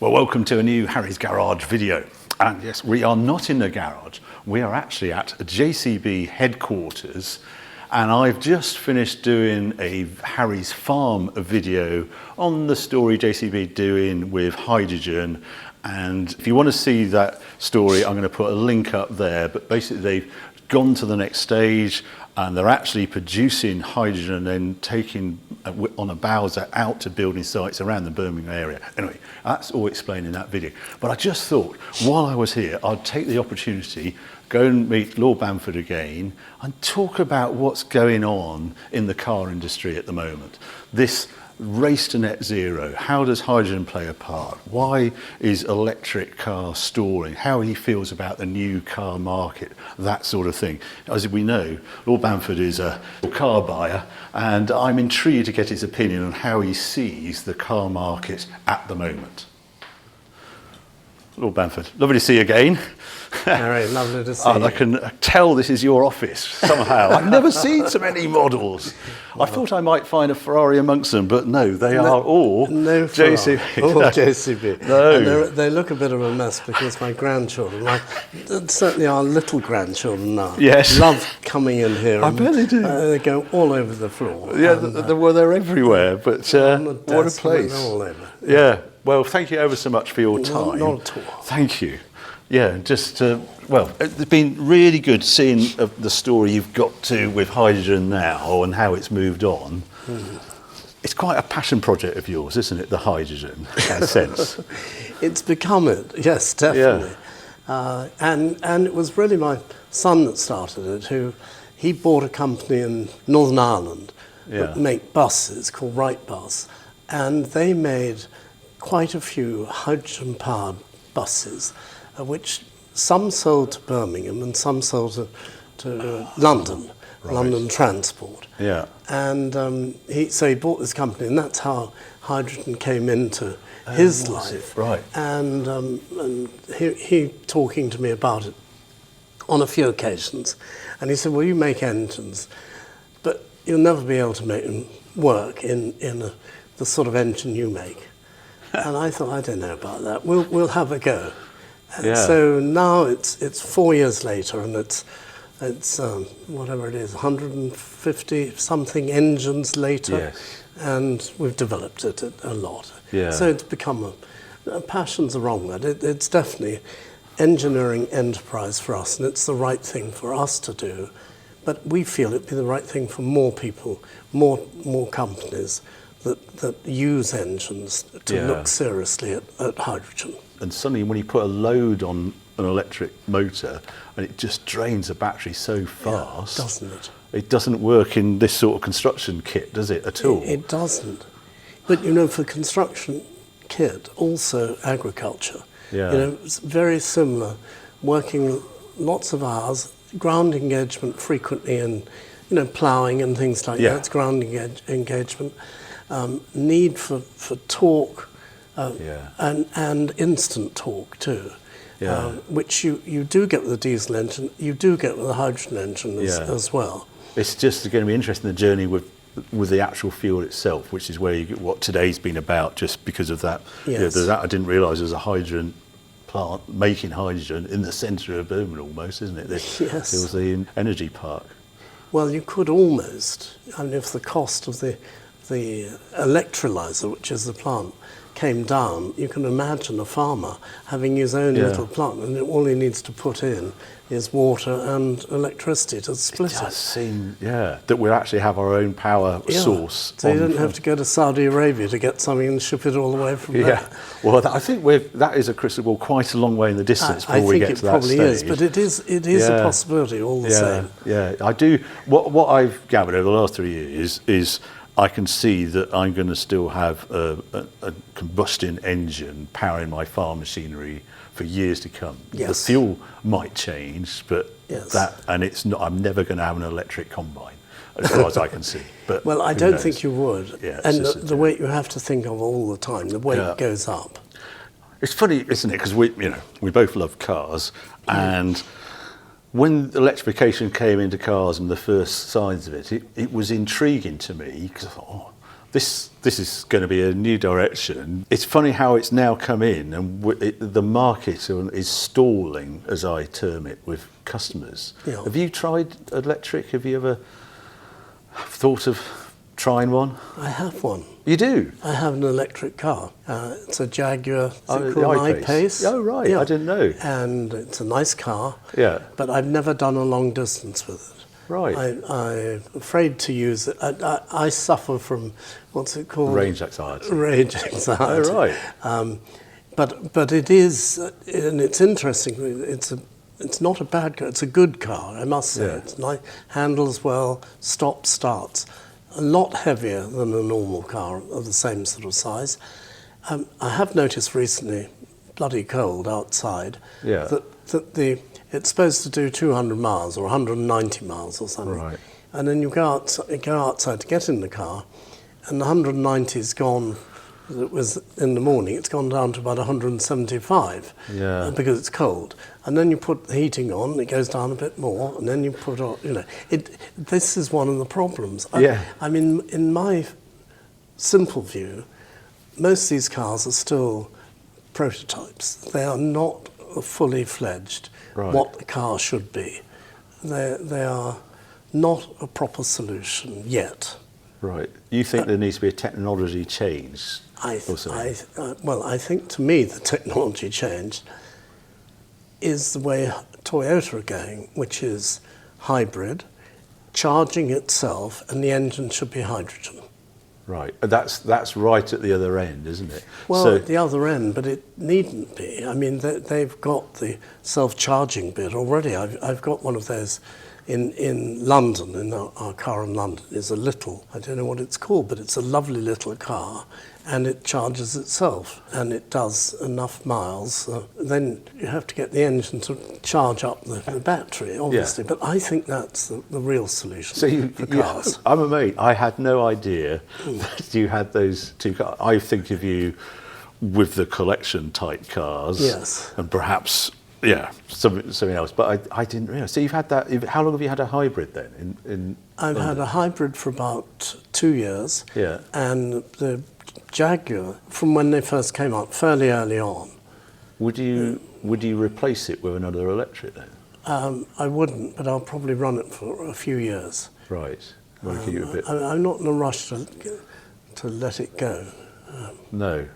Well, welcome to a new Harry's Garage video. And yes, we are not in the garage. We are actually at a JCB headquarters. And I've just finished doing a Harry's Farm video on the story JCB doing with hydrogen. And if you want to see that story, I'm going to put a link up there. But basically, they've gone to the next stage and they're actually producing hydrogen and then taking on a bowser out to building sites around the Birmingham area. Anyway, that's all explained in that video. But I just thought, while I was here, I'd take the opportunity, go and meet Lord Bamford again and talk about what's going on in the car industry at the moment. This race to net zero, how does hydrogen play a part? Why is electric car stalling? How he feels about the new car market, that sort of thing. As we know, Lord Bamford is a car buyer, and I'm intrigued to get his opinion on how he sees the car market at the moment. Lord Bamford, lovely to see you again. Harry, lovely to see you. And I can tell this is your office somehow. I've never seen so many models. Well, I thought I might find a Ferrari amongst them, but no, they are all JCB. All JCB. No. And they look a bit of a mess because my grandchildren, certainly our little grandchildren now, yes, love coming in here. I bet they do. They go all over the floor. Yeah, they're everywhere, but what a place. They're all over. Yeah. Well, thank you ever so much for your time. Not at all. Thank you. Yeah, just, well, it's been really good seeing the story you've got to with hydrogen now and how it's moved on. It's quite a passion project of yours, isn't it, the hydrogen, in a sense? It's become it, yes, definitely. Yeah. And it was really my son that started it, he bought a company in Northern Ireland that make buses called Wright Bus, and they made quite a few hydrogen-powered buses, which some sold to Birmingham and some sold to London, London Transport. Yeah. And so he bought this company, and that's how hydrogen came into his life. Right. And he talking to me about it on a few occasions, and he said, "Well, you make engines, but you'll never be able to make them work in the sort of engine you make." And I thought, I don't know about that. We'll have a go. And so now it's 4 years later, and it's whatever it is, 150 something engines later, and we've developed it a lot. Yeah. So it's become passion's the wrong word. It's definitely engineering enterprise for us, and it's the right thing for us to do. But we feel it'd be the right thing for more people, more companies that use engines to look seriously at hydrogen. And suddenly when you put a load on an electric motor and it just drains the battery so fast, doesn't it? It doesn't work in this sort of construction kit, does it, at all? It doesn't. But you know, for construction kit, also agriculture, you know, it's very similar, working lots of hours, ground engagement frequently, and you know, ploughing and things like that, it's ground engagement. Need for torque and instant torque too, which you do get with the diesel engine, you do get with the hydrogen engine as well. It's just going to be interesting, the journey with the actual fuel itself, which is where you get what today's been about, just because of that. Yes. I didn't realise there's a hydrogen plant making hydrogen in the centre of Birmingham almost, isn't it? Yes. It was the energy park. Well, you could almost, I mean, if the cost of the electrolyzer, which is the plant, came down, you can imagine a farmer having his own little plant, and all he needs to put in is water and electricity to split it. It does seem, that we actually have our own power source. So you don't have to go to Saudi Arabia to get something and ship it all the way from there. Well, I think that is a crystal ball quite a long way in the distance before we get to that stage. I think it probably is, but it is a possibility all the same. Yeah, I do. What I've gathered over the last 3 years is I can see that I'm going to still have a combustion engine powering my farm machinery for years to come. Yes. The fuel might change, but I'm never going to have an electric combine, as far as I can see. But well, I don't think you would. Yeah, and the weight you have to think of all the time, the weight goes up. It's funny, isn't it? Because we both love cars, and when electrification came into cars and the first signs of it, it was intriguing to me because I thought, this is going to be a new direction. It's funny how it's now come in, and the market is stalling, as I term it, with customers. Yeah. Have you tried electric? Have you ever thought of trying one? I have one. You do? I have an electric car. It's a Jaguar The I-Pace. Oh, right. Yeah. I didn't know. And it's a nice car. Yeah. But I've never done a long distance with it. Right. I'm afraid to use it. I suffer from, what's it called? Range anxiety. Range anxiety. Oh, right. But it is, and it's interesting. It's not a bad car. It's a good car, I must say. Yeah. It's nice, handles well, stops, starts. A lot heavier than a normal car of the same sort of size. I have noticed recently, bloody cold outside, Yeah. that it's supposed to do 200 miles or 190 miles or something. Right. And then you go outside to get in the car, and the 190 is gone. It was in the morning. It's gone down to about 175 because it's cold. And then you put the heating on, it goes down a bit more, and then you put on. This is one of the problems. I mean, in my simple view, most of these cars are still prototypes. They are not fully fledged. Right. What the car should be. They are not a proper solution yet. Right. You think there needs to be a technology change? I think to me the technology change is the way Toyota are going, which is hybrid, charging itself, and the engine should be hydrogen. Right. That's right at the other end, isn't it? Well, at the other end, but it needn't be. I mean, they've got the self-charging bit already. I've got one of those in London, in our car in London. Is a little, I don't know what it's called, but it's a lovely little car, and it charges itself, and it does enough miles. Then you have to get the engine to charge up the battery, obviously. Yeah. But I think that's the real solution for you, cars. I'm amazed. I had no idea that you had those two cars. I think of you with the collection type cars. Yes. And perhaps, something else. But I didn't realise. So you've had that. How long have you had a hybrid then? I've had a hybrid for about 2 years. Yeah. And the Jaguar, from when they first came out, fairly early on. Would you replace it with another electric then? I wouldn't, but I'll probably run it for a few years. Right. Want to keep you a bit. I'm not in a rush to let it go. No.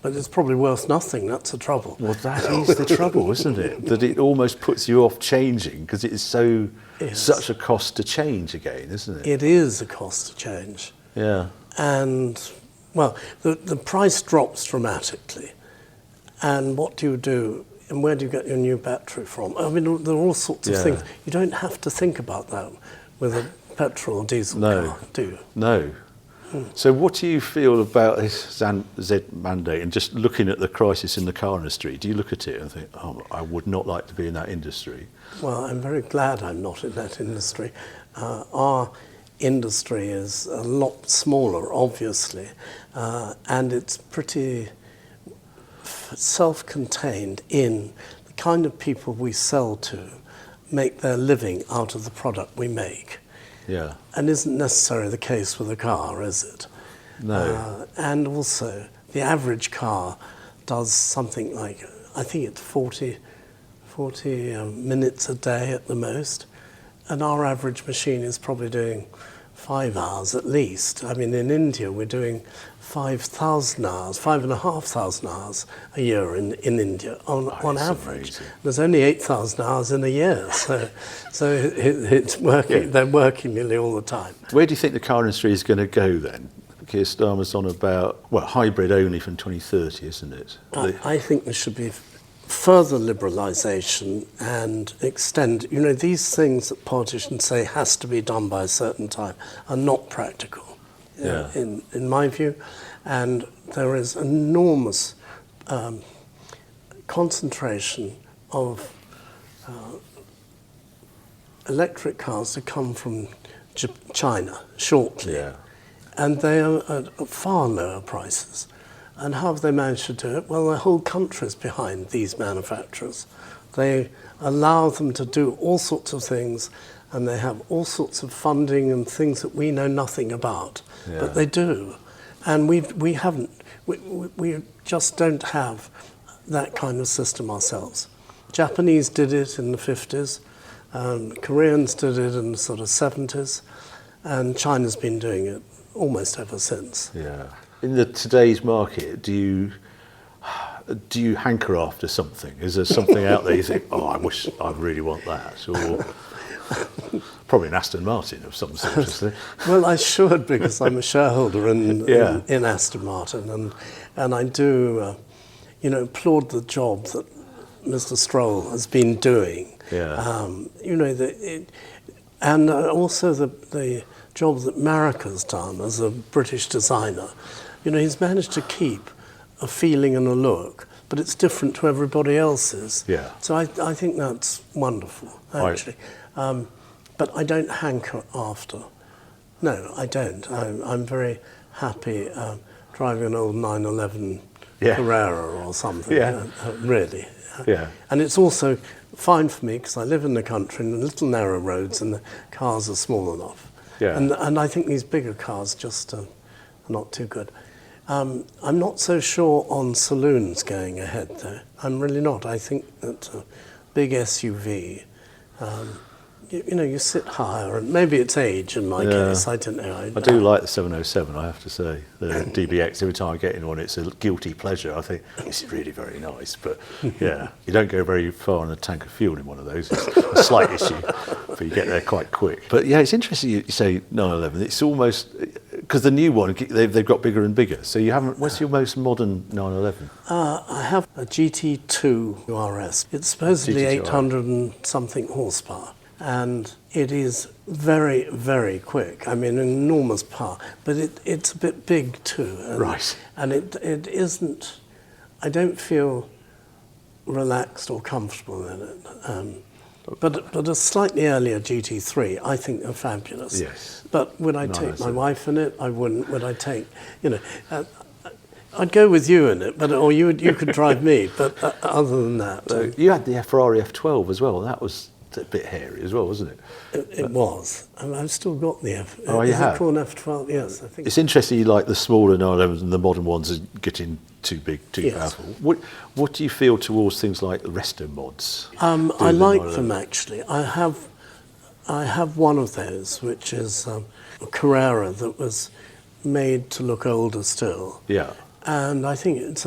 But it's probably worth nothing. That's the trouble. Well, that is the trouble, isn't it? That it almost puts you off changing because it is such a cost to change again, isn't it? It is a cost to change. Yeah. And, well, the price drops dramatically. And what do you do? And where do you get your new battery from? I mean, there are all sorts of things. You don't have to think about that with a petrol or diesel car, do you? No. So what do you feel about this Z mandate and just looking at the crisis in the car industry? Do you look at it and think, oh, I would not like to be in that industry? Well, I'm very glad I'm not in that industry. Our industry is a lot smaller, obviously, and it's pretty self-contained in the kind of people we sell to make their living out of the product we make. Yeah. And isn't necessarily the case with a car, is it? No. And also, the average car does something like, I think it's 40 minutes a day at the most. And our average machine is probably doing 5 hours at least. I mean, in India, we're doing 5,000 hours, 5,500 hours a year in India on average. Amazing. There's only 8,000 hours in a year, so it's working. Yeah. They're working nearly all the time. Where do you think the car industry is going to go then? Keir Starmer's on about, hybrid only from 2030, isn't it? I think there should be further liberalisation and extend. You know, these things that politicians say has to be done by a certain time are not practical. Yeah. In my view, and there is enormous concentration of electric cars to come from China shortly, and they are at far lower prices. And how have they managed to do it? Well, the whole country is behind these manufacturers. They allow them to do all sorts of things and they have all sorts of funding and things that we know nothing about, Yeah. but they do. And we haven't, we just don't have that kind of system ourselves. Japanese did it in the 50s, Koreans did it in the sort of 70s, and China's been doing it almost ever since. Yeah. In today's market, do you hanker after something? Is there something out there you think, oh, I really want that? Or probably an Aston Martin of some sort, isn't it? Well, I should, because I'm a shareholder in Aston Martin, and I do, applaud the job that Mr. Stroll has been doing. Yeah. And also the job that Marika's done as a British designer. He's managed to keep a feeling and a look, but it's different to everybody else's. Yeah. So I think that's wonderful, actually. But I don't hanker after. No, I don't. I'm very happy driving an old 911 Carrera or something, really. Yeah. And it's also fine for me because I live in the country and little narrow roads and the cars are small enough. Yeah. And I think these bigger cars just are not too good. I'm not so sure on saloons going ahead, though. I'm really not. I think that a big SUV, you sit higher, and maybe it's age in my case. I don't know. I do like the 707, I have to say. The DBX, every time I get in one, it's a guilty pleasure. I think, this is really very nice. But yeah, you don't go very far on a tank of fuel in one of those. It's a slight issue, but you get there quite quick. But yeah, it's interesting you say 911. It's almost, because the new one, they've got bigger and bigger. So you haven't, what's your most modern 911? I have a GT2 RS. It's supposedly 800 and something horsepower. And it is very, very quick. I mean, enormous power, but it's a bit big too. Right. And it isn't, I don't feel relaxed or comfortable in it. But a slightly earlier GT3, I think are fabulous. Yes. But would I take my wife in it? I wouldn't. Would I take, I'd go with you in it, or you could drive me, but other than that. You had the Ferrari F12 as well, that was a bit hairy as well, wasn't it? It was. And I've still got the F. Oh, you have? Is it called F12? Yes, I think. It's interesting you like the smaller 911s and the modern ones are getting too big, too powerful. What do you feel towards things like the Restomods? I like them, actually. I have one of those, which is a Carrera that was made to look older still. Yeah. And I think it's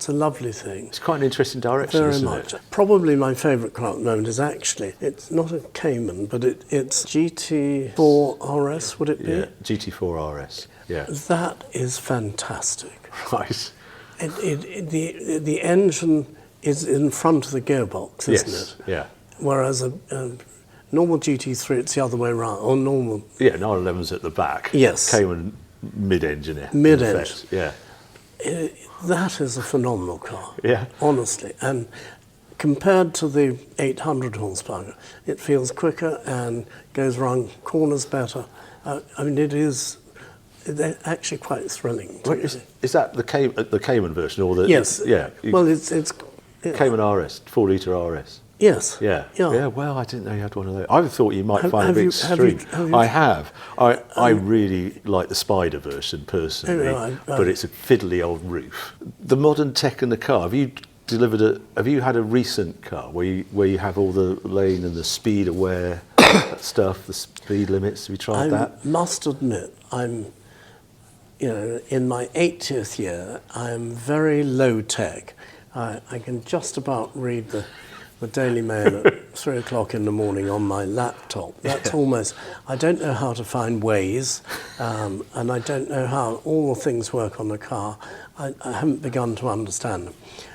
a lovely thing. It's quite an interesting direction, Very isn't much. it? Probably my favourite car at the moment is actually, it's not a Cayman, but it's GT4 RS, would it be? Yeah, GT4 RS, yeah. That is fantastic. Right. The engine is in front of the gearbox, isn't it? Yeah. Whereas a normal GT3, it's the other way around, or normal... Yeah, 911's at the back. Yes. Cayman mid-engine. Mid-engine. Yeah. That is a phenomenal car, honestly. And compared to the 800 horsepower, it feels quicker and goes around corners better. I mean, they're actually quite thrilling. Is that the Cayman version or the? Yes. Yeah. Well, it's Cayman RS, 4-litre RS. Yes. Yeah. Well, I didn't know you had one of those. I thought you might find it a bit extreme. I have. I really like the Spider version personally, but it's a fiddly old roof. The modern tech in the car. Have you had a recent car where you have all the lane and the speed aware stuff, the speed limits? Have you tried that? I must admit, I'm in my 80th year. I am very low tech. I can just about read the Daily Mail at 3 o'clock in the morning on my laptop. That's almost, I don't know how to find Waze, and I don't know how all the things work on the car. I haven't begun to understand them.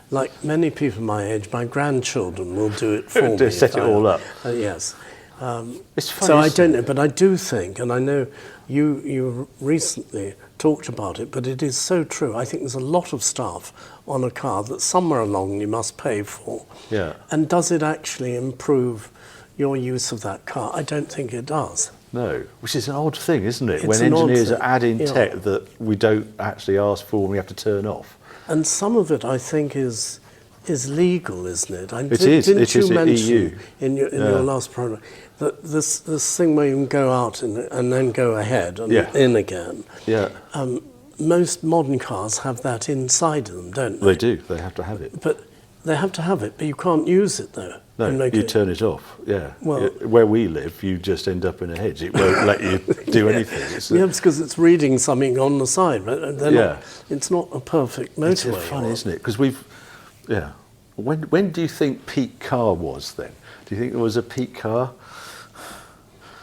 Like many people my age, my grandchildren will do it for me. Set it all up. Yes. It's funny, so I don't know, but I do think, and I know you recently talked about it, but it is so true. I think there's a lot of stuff on a car that somewhere along you must pay for. Yeah. And does it actually improve your use of that car? I don't think it does. No, which is an odd thing, isn't it? It's when an odd engineers thing. are adding tech that we don't actually ask for and we have to turn off. And some of it, I think, is is legal, isn't it? It is. Didn't It you is in mention EU. in your last program that this thing where you can go out and then go ahead and in again? Yeah. Most modern cars have that inside them, don't they? They do. They have to have it. But they have to have it, but you can't use it though. No, you turn it off. Yeah. Well, where we live, you just end up in a hedge. It won't let you do anything. It's it's because it's reading something on the side, but it's not a perfect motorway. It's fun, isn't it? Because When do you think peak car was then? Do you think there was a peak car?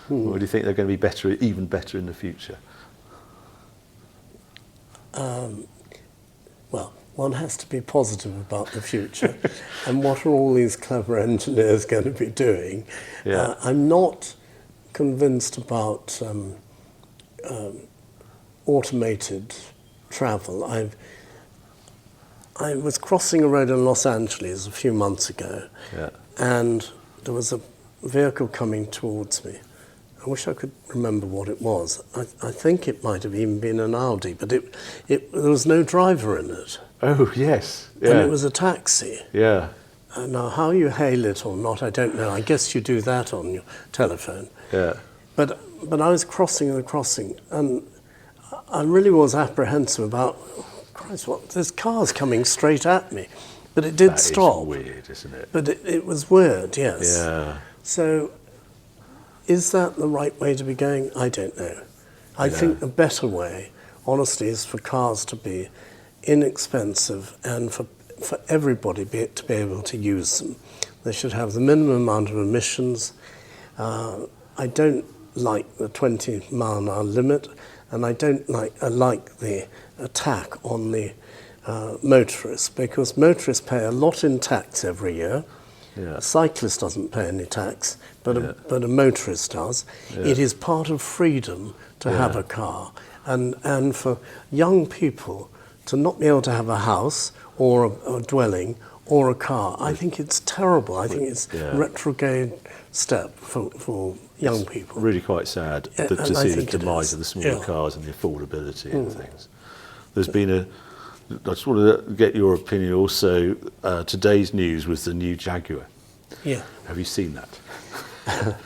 Or do you think they're going to be better, even better in the future? Well, one has to be positive about the future. And what are all these clever engineers going to be doing? Yeah. I'm not convinced about automated travel. I was crossing a road in Los Angeles a few months ago, and there was a vehicle coming towards me. I wish I could remember what it was. I think it might have even been an Audi, but there was no driver in it. Oh, yes. Yeah. And it was a taxi. Yeah. Now, how you hail it or not, I don't know. I guess you do that on your telephone. Yeah. But I was crossing the crossing, and I really was apprehensive about, Christ, there's cars coming straight at me. But it did stop. That is weird, isn't it? But it was weird, yes. Yeah. So, is that the right way to be going? I don't know. I think the better way, honestly, is for cars to be inexpensive and for everybody to be able to use them. They should have the minimum amount of emissions. I don't like the 20-mile-an-hour limit, and I like the attack on the motorists, because motorists pay a lot in tax every year. Yeah. A cyclist doesn't pay any tax, but a motorist does. Yeah. It is part of freedom to have a car, and for young people to not be able to have a house or a dwelling or a car, I think it's terrible. I think it's a retrograde step for young people. Really quite sad to see the demise of the smaller cars and the affordability and things. There's been I just want to get your opinion also. Today's news was the new Jaguar. Yeah. Have you seen that?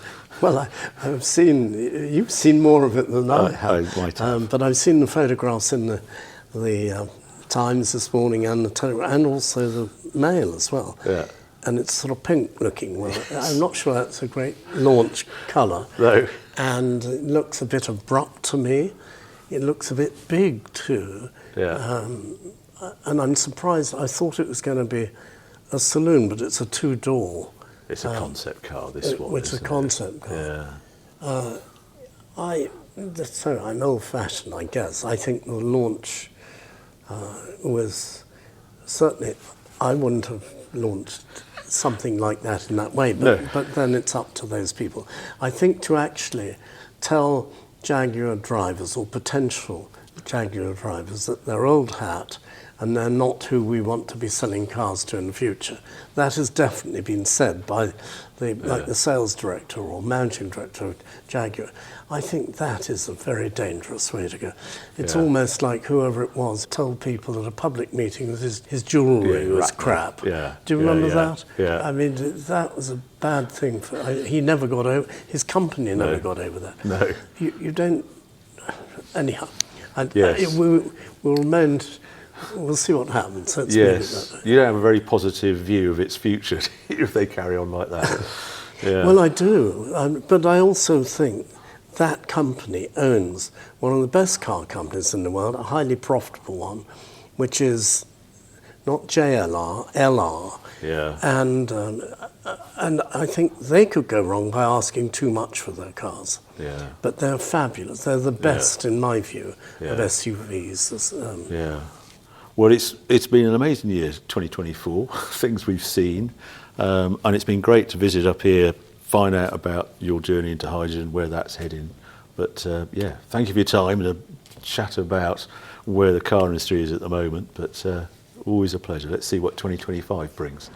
Well, I've seen. You've seen more of it than I have. I might have. But I've seen the photographs in the Times this morning and the Telegraph, and also the Mail as well. Yeah. And it's sort of pink looking. Well, I'm not sure that's a great launch colour. No. And it looks a bit abrupt to me. It looks a bit big too. Yeah. And I'm surprised. I thought it was going to be a saloon, but it's a two-door. It's a concept car, this one. It's a concept car. Yeah. I'm old-fashioned, I guess. I think the launch was certainly. I wouldn't have launched something like that in that way, but then it's up to those people. I think to actually tell Jaguar drivers or potential Jaguar drivers that they're old hat and they're not who we want to be selling cars to in the future. That has definitely been said by the sales director or managing director of Jaguar. I think that is a very dangerous way to go. It's almost like whoever it was told people at a public meeting that his jewellery was crap. Yeah. Do you remember that? Yeah. I mean, that was a bad thing. He never got over. His company never got over that. No. You don't. Anyhow. Yes. We'll remain. We'll see what happens. Let's leave it that way. You don't have a very positive view of its future if they carry on like that. Yeah. Well, I do, but I also think that company owns one of the best car companies in the world, a highly profitable one, which is not JLR, LR. Yeah. And I think they could go wrong by asking too much for their cars. Yeah. But they're fabulous. They're the best, in my view, of SUVs. Yeah. Well, it's been an amazing year, 2024, things we've seen. And it's been great to visit up here, find out about your journey into hydrogen, where that's heading. But thank you for your time and a chat about where the car industry is at the moment. But always a pleasure. Let's see what 2025 brings.